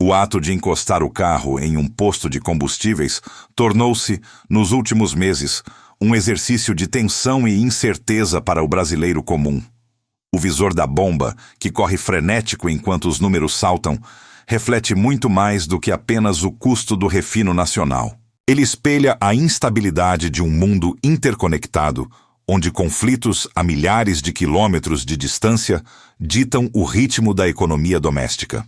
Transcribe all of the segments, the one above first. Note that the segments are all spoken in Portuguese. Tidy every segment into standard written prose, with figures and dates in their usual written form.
O ato de encostar o carro em um posto de combustíveis tornou-se, nos últimos meses, um exercício de tensão e incerteza para o brasileiro comum. O visor da bomba, que corre frenético enquanto os números saltam, reflete muito mais do que apenas o custo do refino nacional. Ele espelha a instabilidade de um mundo interconectado, onde conflitos a milhares de quilômetros de distância ditam o ritmo da economia doméstica.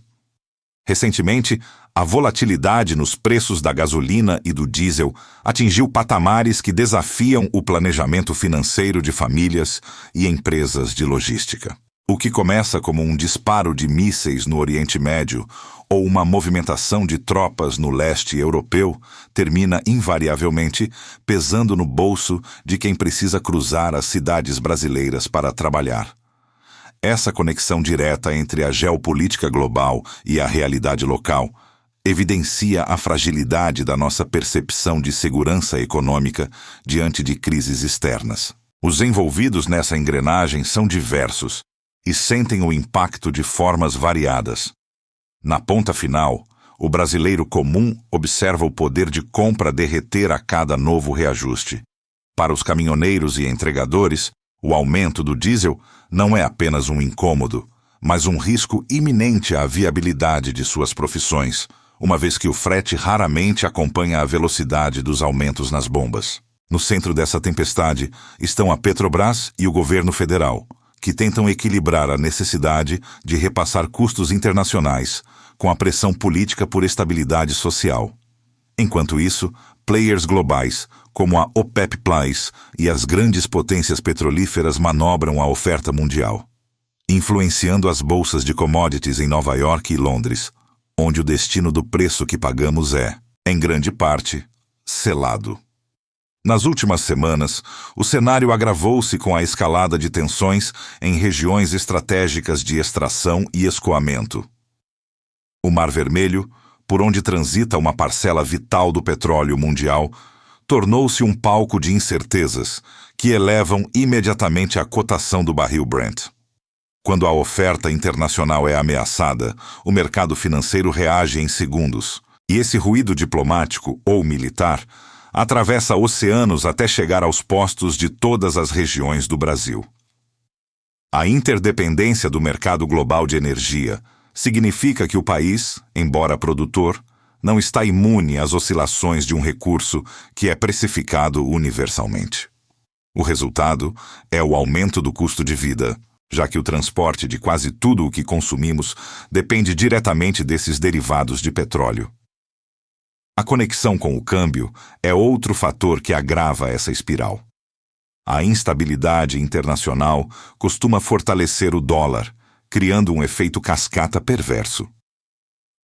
Recentemente, a volatilidade nos preços da gasolina e do diesel atingiu patamares que desafiam o planejamento financeiro de famílias e empresas de logística. O que começa como um disparo de mísseis no Oriente Médio ou uma movimentação de tropas no leste europeu termina invariavelmente pesando no bolso de quem precisa cruzar as cidades brasileiras para trabalhar. Essa conexão direta entre a geopolítica global e a realidade local evidencia a fragilidade da nossa percepção de segurança econômica diante de crises externas. Os envolvidos nessa engrenagem são diversos e sentem o impacto de formas variadas. Na ponta final, o brasileiro comum observa o poder de compra derreter a cada novo reajuste. Para os caminhoneiros e entregadores, o aumento do diesel não é apenas um incômodo, mas um risco iminente à viabilidade de suas profissões, uma vez que o frete raramente acompanha a velocidade dos aumentos nas bombas. No centro dessa tempestade estão a Petrobras e o governo federal, que tentam equilibrar a necessidade de repassar custos internacionais com a pressão política por estabilidade social. Enquanto isso, players globais, como a OPEP+ e as grandes potências petrolíferas manobram a oferta mundial, influenciando as bolsas de commodities em Nova York e Londres, onde o destino do preço que pagamos é, em grande parte, selado. Nas últimas semanas, o cenário agravou-se com a escalada de tensões em regiões estratégicas de extração e escoamento. O Mar Vermelho, por onde transita uma parcela vital do petróleo mundial, tornou-se um palco de incertezas que elevam imediatamente a cotação do barril Brent. Quando a oferta internacional é ameaçada, o mercado financeiro reage em segundos, e esse ruído diplomático ou militar atravessa oceanos até chegar aos postos de todas as regiões do Brasil. A interdependência do mercado global de energia significa que o país, embora produtor, não está imune às oscilações de um recurso que é precificado universalmente. O resultado é o aumento do custo de vida, já que o transporte de quase tudo o que consumimos depende diretamente desses derivados de petróleo. A conexão com o câmbio é outro fator que agrava essa espiral. A instabilidade internacional costuma fortalecer o dólar, criando um efeito cascata perverso.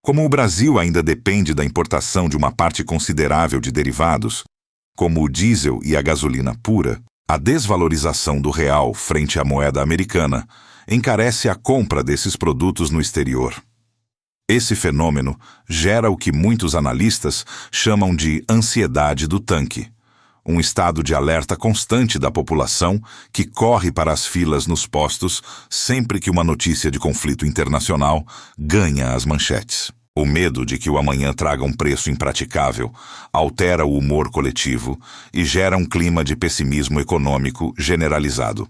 Como o Brasil ainda depende da importação de uma parte considerável de derivados, como o diesel e a gasolina pura, a desvalorização do real frente à moeda americana encarece a compra desses produtos no exterior. Esse fenômeno gera o que muitos analistas chamam de ansiedade do tanque, um estado de alerta constante da população que corre para as filas nos postos sempre que uma notícia de conflito internacional ganha as manchetes. O medo de que o amanhã traga um preço impraticável altera o humor coletivo e gera um clima de pessimismo econômico generalizado.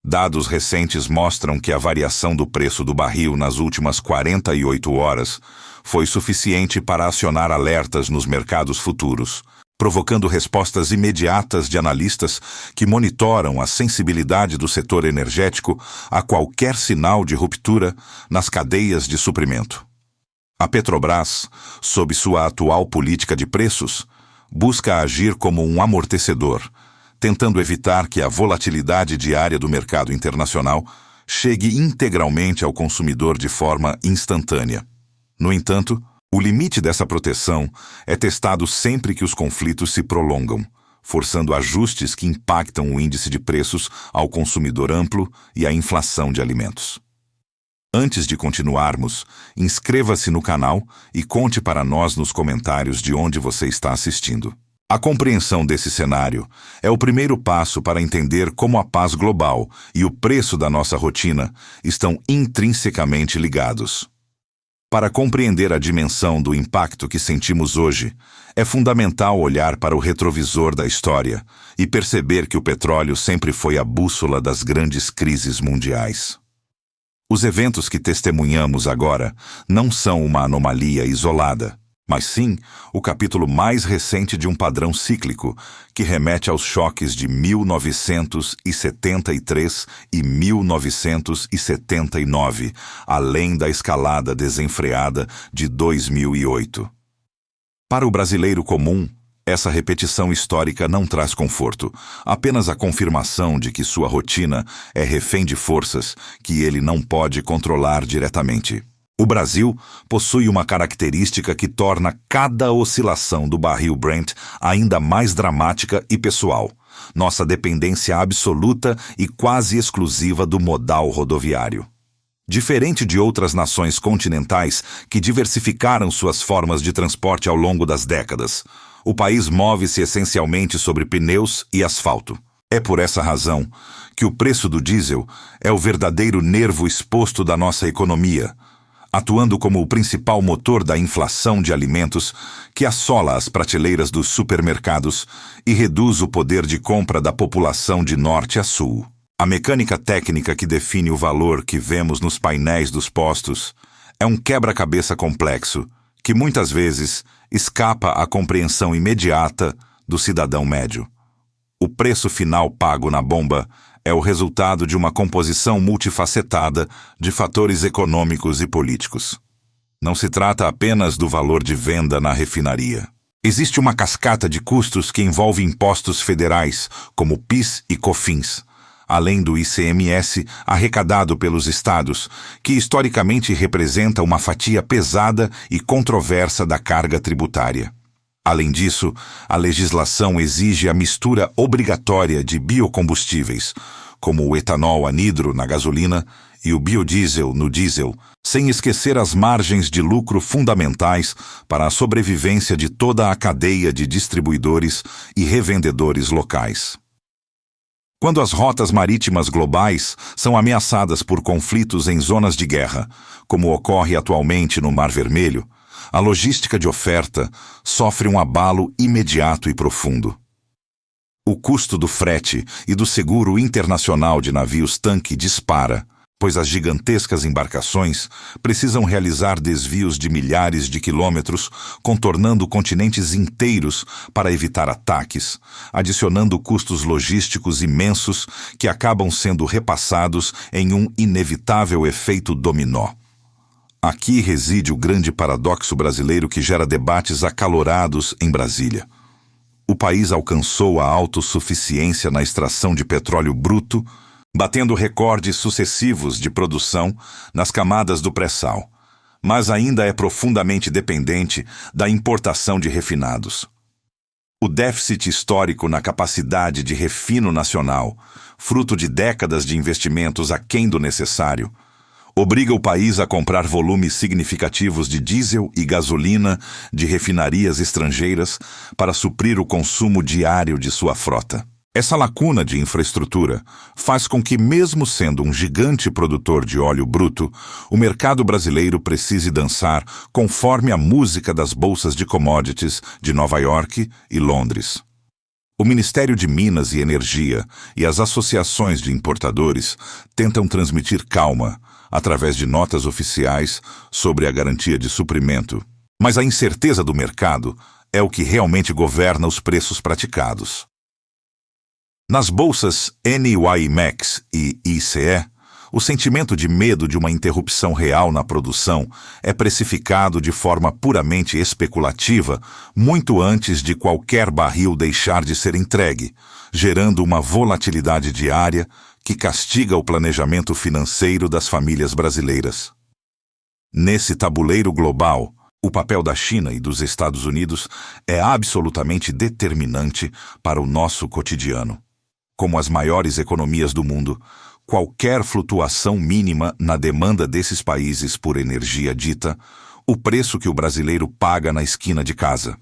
Dados recentes mostram que a variação do preço do barril nas últimas 48 horas foi suficiente para acionar alertas nos mercados futuros, provocando respostas imediatas de analistas que monitoram a sensibilidade do setor energético a qualquer sinal de ruptura nas cadeias de suprimento. A Petrobras, sob sua atual política de preços, busca agir como um amortecedor, tentando evitar que a volatilidade diária do mercado internacional chegue integralmente ao consumidor de forma instantânea. No entanto, o limite dessa proteção é testado sempre que os conflitos se prolongam, forçando ajustes que impactam o índice de preços ao consumidor amplo e à inflação de alimentos. Antes de continuarmos, inscreva-se no canal e conte para nós nos comentários de onde você está assistindo. A compreensão desse cenário é o primeiro passo para entender como a paz global e o preço da nossa rotina estão intrinsecamente ligados. Para compreender a dimensão do impacto que sentimos hoje, é fundamental olhar para o retrovisor da história e perceber que o petróleo sempre foi a bússola das grandes crises mundiais. Os eventos que testemunhamos agora não são uma anomalia isolada, mas sim o capítulo mais recente de um padrão cíclico que remete aos choques de 1973 e 1979, além da escalada desenfreada de 2008. Para o brasileiro comum, essa repetição histórica não traz conforto, apenas a confirmação de que sua rotina é refém de forças que ele não pode controlar diretamente. O Brasil possui uma característica que torna cada oscilação do barril Brent ainda mais dramática e pessoal: nossa dependência absoluta e quase exclusiva do modal rodoviário. Diferente de outras nações continentais que diversificaram suas formas de transporte ao longo das décadas, o país move-se essencialmente sobre pneus e asfalto. É por essa razão que o preço do diesel é o verdadeiro nervo exposto da nossa economia, atuando como o principal motor da inflação de alimentos que assola as prateleiras dos supermercados e reduz o poder de compra da população de norte a sul. A mecânica técnica que define o valor que vemos nos painéis dos postos é um quebra-cabeça complexo que muitas vezes escapa à compreensão imediata do cidadão médio. O preço final pago na bomba é o resultado de uma composição multifacetada de fatores econômicos e políticos. Não se trata apenas do valor de venda na refinaria. Existe uma cascata de custos que envolve impostos federais, como PIS e COFINS, além do ICMS arrecadado pelos estados, que historicamente representa uma fatia pesada e controversa da carga tributária. Além disso, a legislação exige a mistura obrigatória de biocombustíveis, como o etanol anidro na gasolina e o biodiesel no diesel, sem esquecer as margens de lucro fundamentais para a sobrevivência de toda a cadeia de distribuidores e revendedores locais. Quando as rotas marítimas globais são ameaçadas por conflitos em zonas de guerra, como ocorre atualmente no Mar Vermelho, a logística de oferta sofre um abalo imediato e profundo. O custo do frete e do seguro internacional de navios-tanque dispara, pois as gigantescas embarcações precisam realizar desvios de milhares de quilômetros, contornando continentes inteiros para evitar ataques, adicionando custos logísticos imensos que acabam sendo repassados em um inevitável efeito dominó. Aqui reside o grande paradoxo brasileiro que gera debates acalorados em Brasília. O país alcançou a autossuficiência na extração de petróleo bruto, batendo recordes sucessivos de produção nas camadas do pré-sal, mas ainda é profundamente dependente da importação de refinados. O déficit histórico na capacidade de refino nacional, fruto de décadas de investimentos aquém do necessário, obriga o país a comprar volumes significativos de diesel e gasolina de refinarias estrangeiras para suprir o consumo diário de sua frota. Essa lacuna de infraestrutura faz com que, mesmo sendo um gigante produtor de óleo bruto, o mercado brasileiro precise dançar conforme a música das bolsas de commodities de Nova York e Londres. O Ministério de Minas e Energia e as associações de importadores tentam transmitir calma através de notas oficiais sobre a garantia de suprimento, mas a incerteza do mercado é o que realmente governa os preços praticados. Nas bolsas NYMEX e ICE, o sentimento de medo de uma interrupção real na produção é precificado de forma puramente especulativa muito antes de qualquer barril deixar de ser entregue, gerando uma volatilidade diária que castiga o planejamento financeiro das famílias brasileiras. Nesse tabuleiro global, o papel da China e dos Estados Unidos é absolutamente determinante para o nosso cotidiano. Como as maiores economias do mundo, qualquer flutuação mínima na demanda desses países por energia dita o preço que o brasileiro paga na esquina de casa.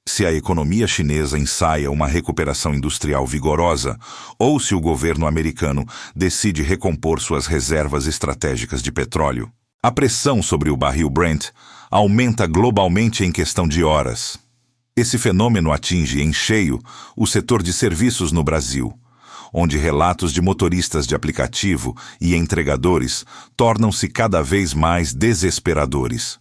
Se a economia chinesa ensaia uma recuperação industrial vigorosa, ou se o governo americano decide recompor suas reservas estratégicas de petróleo, A pressão sobre o barril Brent aumenta globalmente em questão de horas. Esse fenômeno atinge em cheio o setor de serviços no Brasil, onde relatos de motoristas de aplicativo e entregadores tornam-se cada vez mais desesperadores.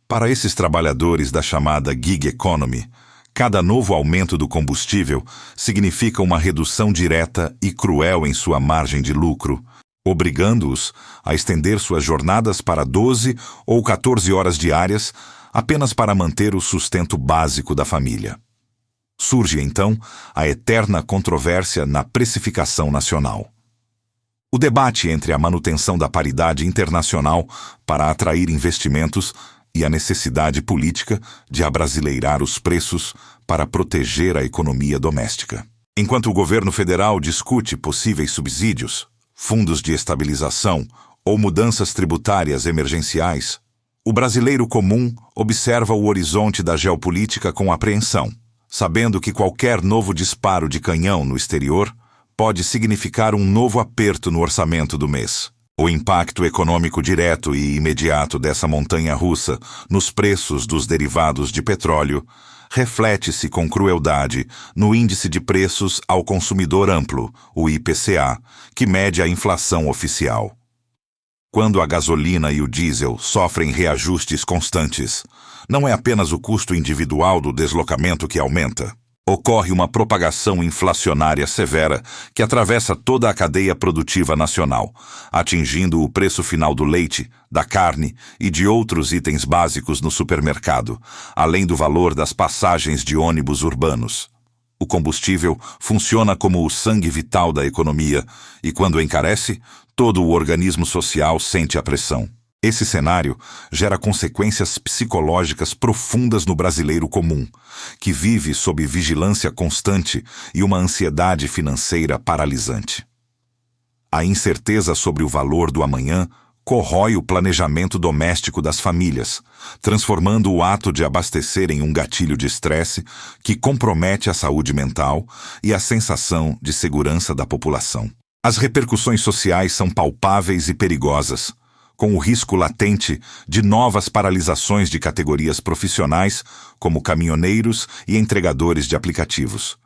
Para esses trabalhadores da chamada gig economy, cada novo aumento do combustível significa uma redução direta e cruel em sua margem de lucro, obrigando-os a estender suas jornadas para 12 ou 14 horas diárias apenas para manter o sustento básico da família. Surge, então, a eterna controvérsia na precificação nacional. O debate entre a manutenção da paridade internacional para atrair investimentos e a necessidade política de abrasileirar os preços para proteger a economia doméstica. Enquanto o governo federal discute possíveis subsídios, fundos de estabilização ou mudanças tributárias emergenciais, o brasileiro comum observa o horizonte da geopolítica com apreensão, sabendo que qualquer novo disparo de canhão no exterior pode significar um novo aperto no orçamento do mês. O impacto econômico direto e imediato dessa montanha-russa nos preços dos derivados de petróleo reflete-se com crueldade no Índice de Preços ao Consumidor Amplo, o IPCA, que mede a inflação oficial. Quando a gasolina e o diesel sofrem reajustes constantes, não é apenas o custo individual do deslocamento que aumenta. Ocorre uma propagação inflacionária severa que atravessa toda a cadeia produtiva nacional, atingindo o preço final do leite, da carne e de outros itens básicos no supermercado, além do valor das passagens de ônibus urbanos. O combustível funciona como o sangue vital da economia e, quando encarece, todo o organismo social sente a pressão. Esse cenário gera consequências psicológicas profundas no brasileiro comum, que vive sob vigilância constante e uma ansiedade financeira paralisante. A incerteza sobre o valor do amanhã corrói o planejamento doméstico das famílias, transformando o ato de abastecer em um gatilho de estresse que compromete a saúde mental e a sensação de segurança da população. As repercussões sociais são palpáveis e perigosas, com o risco latente de novas paralisações de categorias profissionais, como caminhoneiros e entregadores de aplicativos.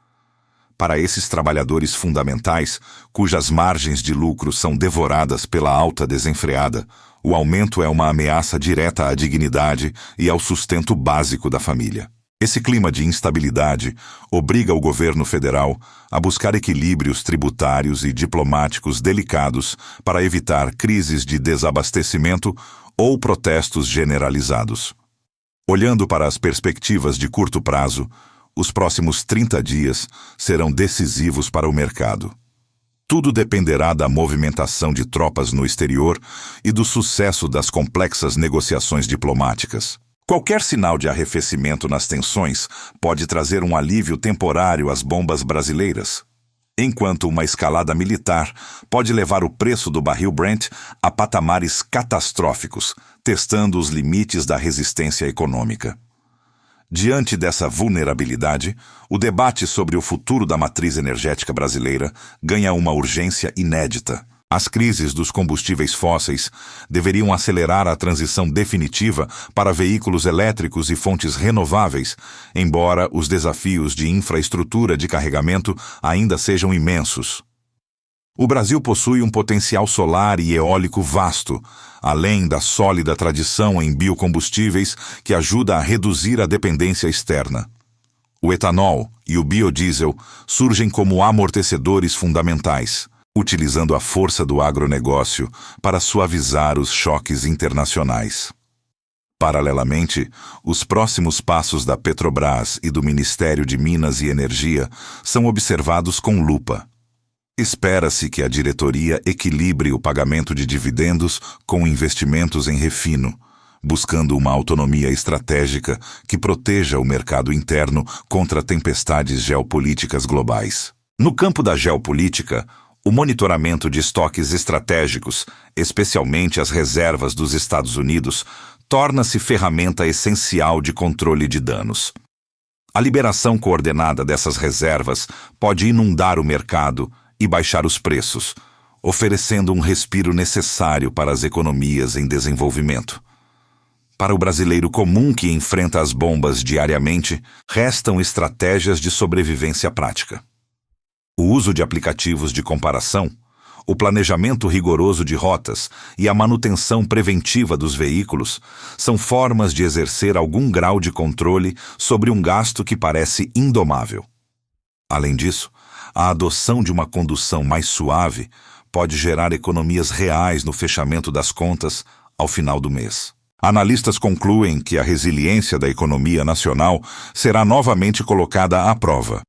Para esses trabalhadores fundamentais, cujas margens de lucro são devoradas pela alta desenfreada, o aumento é uma ameaça direta à dignidade e ao sustento básico da família. Esse clima de instabilidade obriga o governo federal a buscar equilíbrios tributários e diplomáticos delicados para evitar crises de desabastecimento ou protestos generalizados. Olhando para as perspectivas de curto prazo, os próximos 30 dias serão decisivos para o mercado. Tudo dependerá da movimentação de tropas no exterior e do sucesso das complexas negociações diplomáticas. Qualquer sinal de arrefecimento nas tensões pode trazer um alívio temporário às bombas brasileiras, enquanto uma escalada militar pode levar o preço do barril Brent a patamares catastróficos, testando os limites da resistência econômica. Diante dessa vulnerabilidade, o debate sobre o futuro da matriz energética brasileira ganha uma urgência inédita. As crises dos combustíveis fósseis deveriam acelerar a transição definitiva para veículos elétricos e fontes renováveis, embora os desafios de infraestrutura de carregamento ainda sejam imensos. O Brasil possui um potencial solar e eólico vasto, além da sólida tradição em biocombustíveis que ajuda a reduzir a dependência externa. O etanol e o biodiesel surgem como amortecedores fundamentais, utilizando a força do agronegócio para suavizar os choques internacionais. Paralelamente, os próximos passos da Petrobras e do Ministério de Minas e Energia são observados com lupa. Espera-se que a diretoria equilibre o pagamento de dividendos com investimentos em refino, buscando uma autonomia estratégica que proteja o mercado interno contra tempestades geopolíticas globais. No campo da geopolítica, o monitoramento de estoques estratégicos, especialmente as reservas dos Estados Unidos, torna-se ferramenta essencial de controle de danos. A liberação coordenada dessas reservas pode inundar o mercado e baixar os preços, oferecendo um respiro necessário para as economias em desenvolvimento. Para o brasileiro comum que enfrenta as bombas diariamente, restam estratégias de sobrevivência prática. O uso de aplicativos de comparação, o planejamento rigoroso de rotas e a manutenção preventiva dos veículos são formas de exercer algum grau de controle sobre um gasto que parece indomável. Além disso, a adoção de uma condução mais suave pode gerar economias reais no fechamento das contas ao final do mês. Analistas concluem que a resiliência da economia nacional será novamente colocada à prova.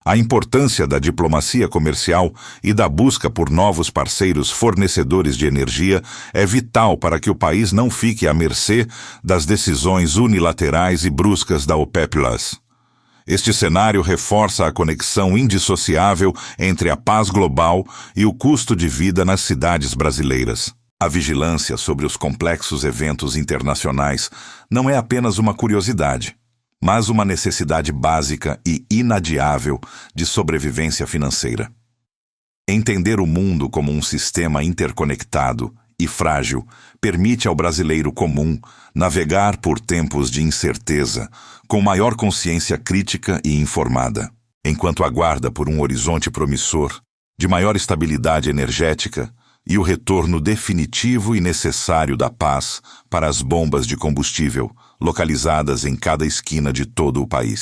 A importância da diplomacia comercial e da busca por novos parceiros fornecedores de energia é vital para que o país não fique à mercê das decisões unilaterais e bruscas da OPEP+. Este cenário reforça a conexão indissociável entre a paz global e o custo de vida nas cidades brasileiras. A vigilância sobre os complexos eventos internacionais não é apenas uma curiosidade, mas uma necessidade básica e inadiável de sobrevivência financeira. Entender o mundo como um sistema interconectado e frágil permite ao brasileiro comum navegar por tempos de incerteza com maior consciência crítica e informada, enquanto aguarda por um horizonte promissor, de maior estabilidade energética e o retorno definitivo e necessário da paz para as bombas de combustível localizadas em cada esquina de todo o país.